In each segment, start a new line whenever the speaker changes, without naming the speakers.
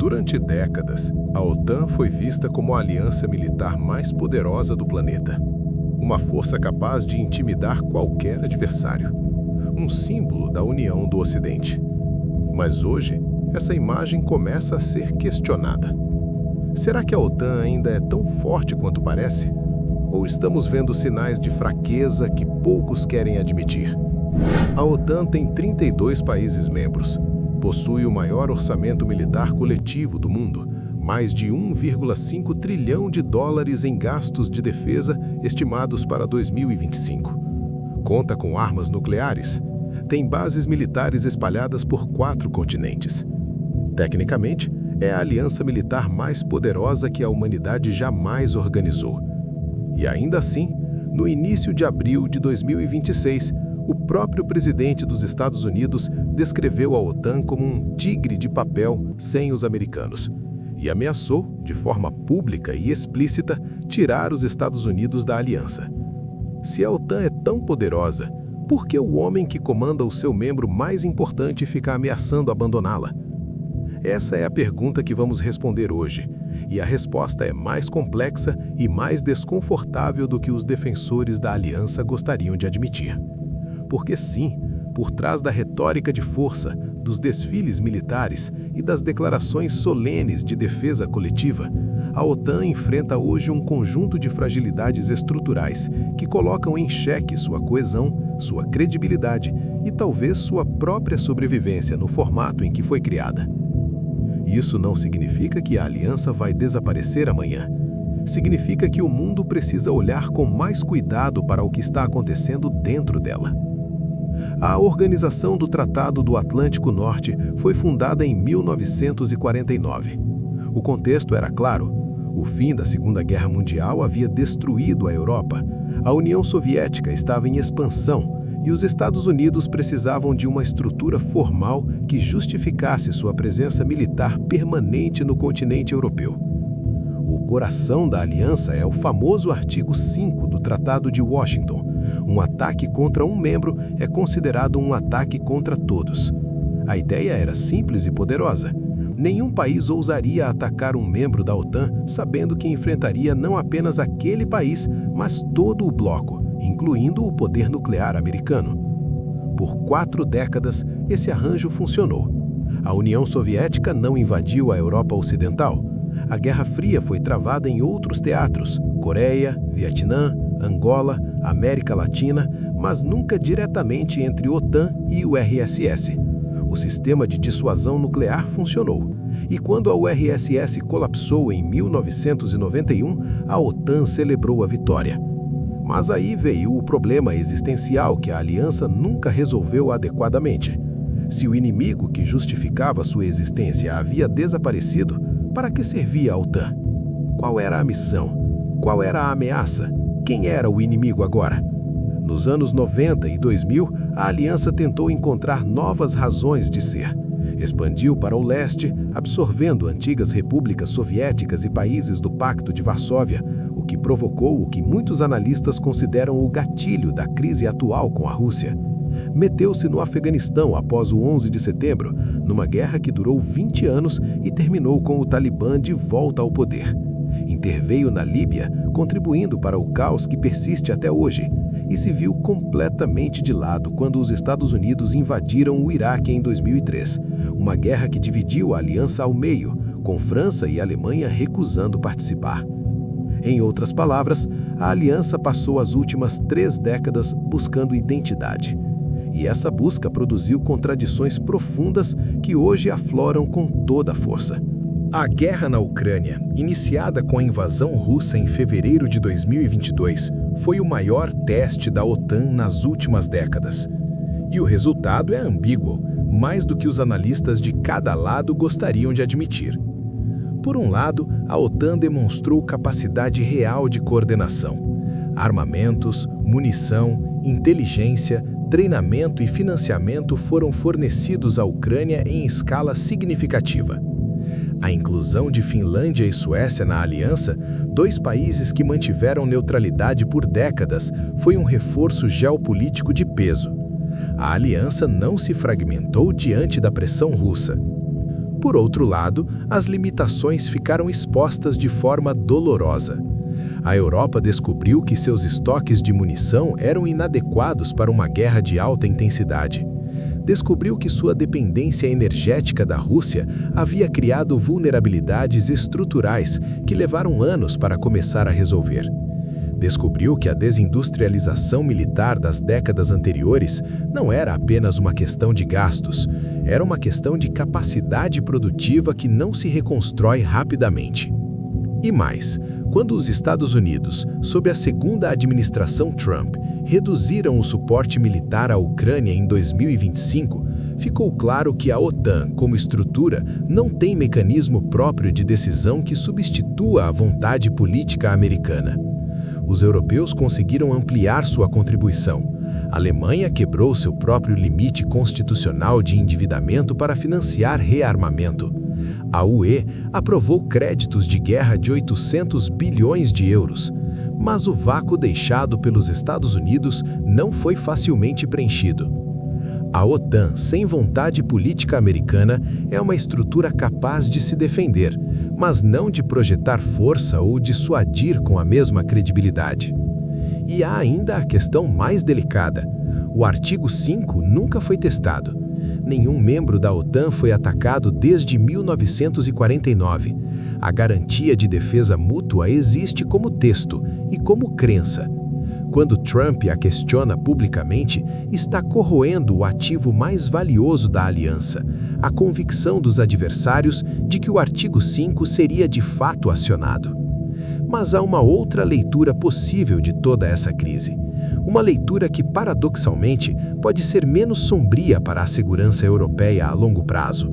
Durante décadas, a OTAN foi vista como a aliança militar mais poderosa do planeta. Uma força capaz de intimidar qualquer adversário. Um símbolo da união do Ocidente. Mas hoje, essa imagem começa a ser questionada. Será que a OTAN ainda é tão forte quanto parece? Ou estamos vendo sinais de fraqueza que poucos querem admitir? A OTAN tem 32 países membros. Possui o maior orçamento militar coletivo do mundo, mais de 1,5 trilhão de dólares em gastos de defesa estimados para 2025. Conta com armas nucleares. Tem bases militares espalhadas por 4 continentes. Tecnicamente, é a aliança militar mais poderosa que a humanidade jamais organizou. E ainda assim, no início de abril de 2026, o próprio presidente dos Estados Unidos descreveu a OTAN como um tigre de papel sem os americanos e ameaçou, de forma pública e explícita, tirar os Estados Unidos da aliança. Se a OTAN é tão poderosa, por que o homem que comanda o seu membro mais importante fica ameaçando abandoná-la? Essa é a pergunta que vamos responder hoje, e a resposta é mais complexa e mais desconfortável do que os defensores da aliança gostariam de admitir. Porque sim, por trás da retórica de força, dos desfiles militares e das declarações solenes de defesa coletiva, a OTAN enfrenta hoje um conjunto de fragilidades estruturais que colocam em xeque sua coesão, sua credibilidade e talvez sua própria sobrevivência no formato em que foi criada. Isso não significa que a aliança vai desaparecer amanhã. Significa que o mundo precisa olhar com mais cuidado para o que está acontecendo dentro dela. A Organização do Tratado do Atlântico Norte foi fundada em 1949. O contexto era claro. O fim da Segunda Guerra Mundial havia destruído a Europa. A União Soviética estava em expansão e os Estados Unidos precisavam de uma estrutura formal que justificasse sua presença militar permanente no continente europeu. O coração da aliança é o famoso artigo 5 do Tratado de Washington. Um ataque contra um membro é considerado um ataque contra todos. A ideia era simples e poderosa. Nenhum país ousaria atacar um membro da OTAN sabendo que enfrentaria não apenas aquele país, mas todo o bloco, incluindo o poder nuclear americano. Por 4 décadas, esse arranjo funcionou. A União Soviética não invadiu a Europa Ocidental. A Guerra Fria foi travada em outros teatros, Coreia, Vietnã, Angola, América Latina, mas nunca diretamente entre OTAN e o URSS. O sistema de dissuasão nuclear funcionou. E quando a URSS colapsou em 1991, a OTAN celebrou a vitória. Mas aí veio o problema existencial que a aliança nunca resolveu adequadamente. Se o inimigo que justificava sua existência havia desaparecido, para que servia a OTAN? Qual era a missão? Qual era a ameaça? Quem era o inimigo agora? Nos anos 90 e 2000, a aliança tentou encontrar novas razões de ser. Expandiu para o leste, absorvendo antigas repúblicas soviéticas e países do Pacto de Varsóvia, o que provocou o que muitos analistas consideram o gatilho da crise atual com a Rússia. Meteu-se no Afeganistão após o 11 de setembro, numa guerra que durou 20 anos e terminou com o Talibã de volta ao poder. Interveio na Líbia, contribuindo para o caos que persiste até hoje, e se viu completamente de lado quando os Estados Unidos invadiram o Iraque em 2003, uma guerra que dividiu a aliança ao meio, com França e Alemanha recusando participar. Em outras palavras, a aliança passou as últimas 3 décadas buscando identidade. E essa busca produziu contradições profundas que hoje afloram com toda a força. A guerra na Ucrânia, iniciada com a invasão russa em fevereiro de 2022, foi o maior teste da OTAN nas últimas décadas. E o resultado é ambíguo, mais do que os analistas de cada lado gostariam de admitir. Por um lado, a OTAN demonstrou capacidade real de coordenação. Armamentos, munição, inteligência, treinamento e financiamento foram fornecidos à Ucrânia em escala significativa. A inclusão de Finlândia e Suécia na aliança, 2 países que mantiveram neutralidade por décadas, foi um reforço geopolítico de peso. A aliança não se fragmentou diante da pressão russa. Por outro lado, as limitações ficaram expostas de forma dolorosa. A Europa descobriu que seus estoques de munição eram inadequados para uma guerra de alta intensidade. Descobriu que sua dependência energética da Rússia havia criado vulnerabilidades estruturais que levaram anos para começar a resolver. Descobriu que a desindustrialização militar das décadas anteriores não era apenas uma questão de gastos, era uma questão de capacidade produtiva que não se reconstrói rapidamente. E mais, quando os Estados Unidos, sob a segunda administração Trump, reduziram o suporte militar à Ucrânia em 2025, ficou claro que a OTAN, como estrutura, não tem mecanismo próprio de decisão que substitua a vontade política americana. Os europeus conseguiram ampliar sua contribuição. A Alemanha quebrou seu próprio limite constitucional de endividamento para financiar rearmamento. A UE aprovou créditos de guerra de 800 bilhões de euros, mas o vácuo deixado pelos Estados Unidos não foi facilmente preenchido. A OTAN, sem vontade política americana, é uma estrutura capaz de se defender, mas não de projetar força ou dissuadir com a mesma credibilidade. E há ainda a questão mais delicada. O artigo 5 nunca foi testado. Nenhum membro da OTAN foi atacado desde 1949. A garantia de defesa mútua existe como texto e como crença. Quando Trump a questiona publicamente, está corroendo o ativo mais valioso da aliança, a convicção dos adversários de que o artigo 5 seria de fato acionado. Mas há uma outra leitura possível de toda essa crise. Uma leitura que, paradoxalmente, pode ser menos sombria para a segurança europeia a longo prazo.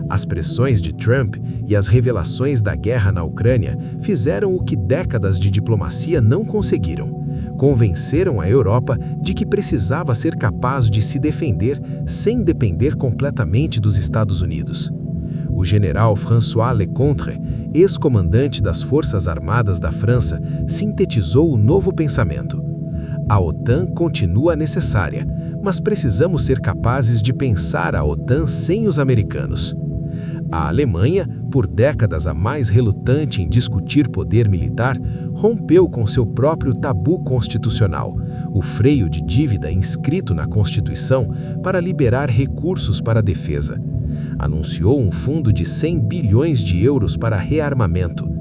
As pressões de Trump e as revelações da guerra na Ucrânia fizeram o que décadas de diplomacia não conseguiram. Convenceram a Europa de que precisava ser capaz de se defender sem depender completamente dos Estados Unidos. O general François Lecontre, ex-comandante das Forças Armadas da França, sintetizou o novo pensamento. A OTAN continua necessária, mas precisamos ser capazes de pensar a OTAN sem os americanos. A Alemanha, por décadas a mais relutante em discutir poder militar, rompeu com seu próprio tabu constitucional, o freio de dívida inscrito na Constituição para liberar recursos para a defesa. Anunciou um fundo de 100 bilhões de euros para rearmamento.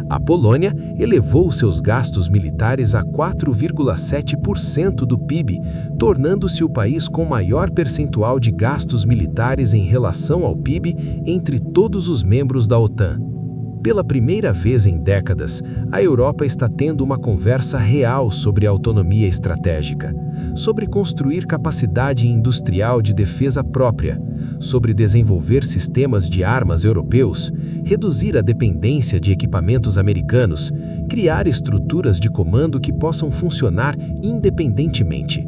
A Polônia elevou seus gastos militares a 4,7% do PIB, tornando-se o país com maior percentual de gastos militares em relação ao PIB entre todos os membros da OTAN. Pela primeira vez em décadas, a Europa está tendo uma conversa real sobre autonomia estratégica, sobre construir capacidade industrial de defesa própria, sobre desenvolver sistemas de armas europeus, reduzir a dependência de equipamentos americanos, criar estruturas de comando que possam funcionar independentemente.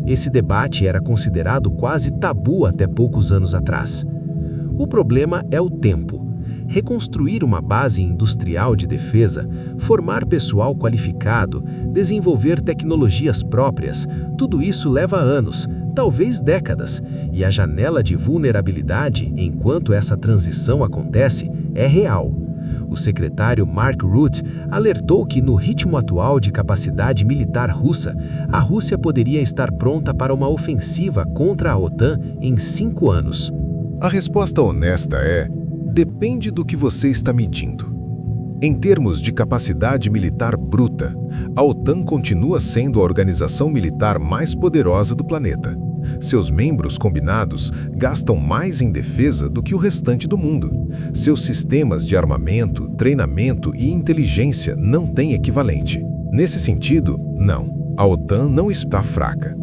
Esse debate era considerado quase tabu até poucos anos atrás. O problema é o tempo. Reconstruir uma base industrial de defesa, formar pessoal qualificado, desenvolver tecnologias próprias, tudo isso leva anos, talvez décadas, e a janela de vulnerabilidade, enquanto essa transição acontece, é real. O secretário Mark Rutte alertou que, no ritmo atual de capacidade militar russa, a Rússia poderia estar pronta para uma ofensiva contra a OTAN em 5 anos.
A resposta honesta é: depende do que você está medindo. Em termos de capacidade militar bruta, a OTAN continua sendo a organização militar mais poderosa do planeta. Seus membros combinados gastam mais em defesa do que o restante do mundo. Seus sistemas de armamento, treinamento e inteligência não têm equivalente. Nesse sentido, não, a OTAN não está fraca.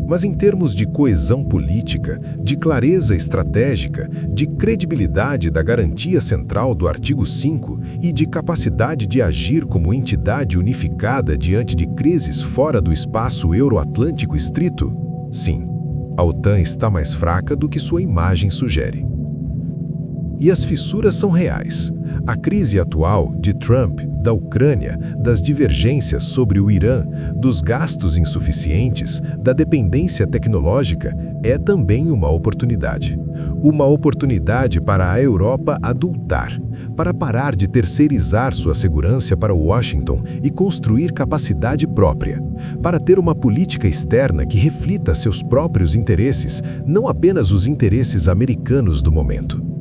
Mas em termos de coesão política, de clareza estratégica, de credibilidade da garantia central do artigo 5 e de capacidade de agir como entidade unificada diante de crises fora do espaço euro-atlântico estrito, sim, a OTAN está mais fraca do que sua imagem sugere. E as fissuras são reais. A crise atual, de Trump, da Ucrânia, das divergências sobre o Irã, dos gastos insuficientes, da dependência tecnológica, é também uma oportunidade. Uma oportunidade para a Europa adultar, para parar de terceirizar sua segurança para Washington e construir capacidade própria, para ter uma política externa que reflita seus próprios interesses, não apenas os interesses americanos do momento.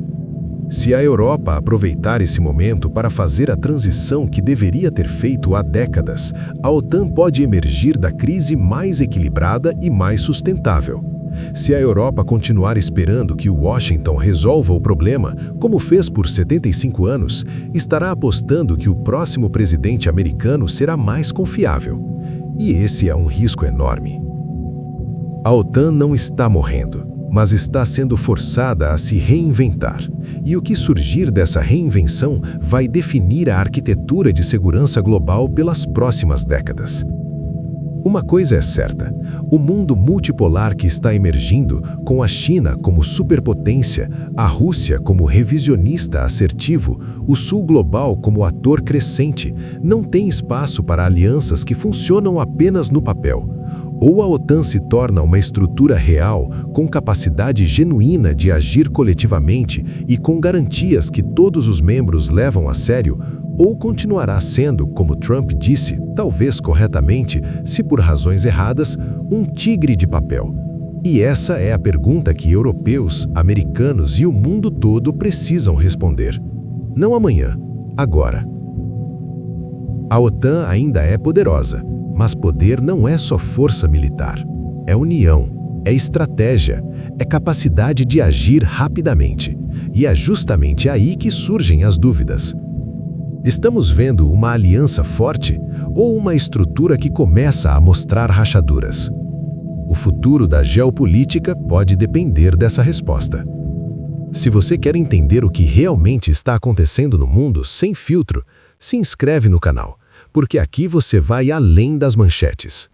Se a Europa aproveitar esse momento para fazer a transição que deveria ter feito há décadas, a OTAN pode emergir da crise mais equilibrada e mais sustentável. Se a Europa continuar esperando que Washington resolva o problema, como fez por 75 anos, estará apostando que o próximo presidente americano será mais confiável. E esse é um risco enorme. A OTAN não está morrendo, mas está sendo forçada a se reinventar. E o que surgir dessa reinvenção vai definir a arquitetura de segurança global pelas próximas décadas. Uma coisa é certa, o mundo multipolar que está emergindo, com a China como superpotência, a Rússia como revisionista assertivo, o Sul global como ator crescente, não tem espaço para alianças que funcionam apenas no papel. Ou a OTAN se torna uma estrutura real, com capacidade genuína de agir coletivamente e com garantias que todos os membros levam a sério, ou continuará sendo, como Trump disse, talvez corretamente, se por razões erradas, um tigre de papel. E essa é a pergunta que europeus, americanos e o mundo todo precisam responder. Não amanhã, agora. A OTAN ainda é poderosa, mas poder não é só força militar. É união, é estratégia, é capacidade de agir rapidamente. E é justamente aí que surgem as dúvidas. Estamos vendo uma aliança forte ou uma estrutura que começa a mostrar rachaduras? O futuro da geopolítica pode depender dessa resposta. Se você quer entender o que realmente está acontecendo no mundo sem filtro, se inscreve no canal, porque aqui você vai além das manchetes.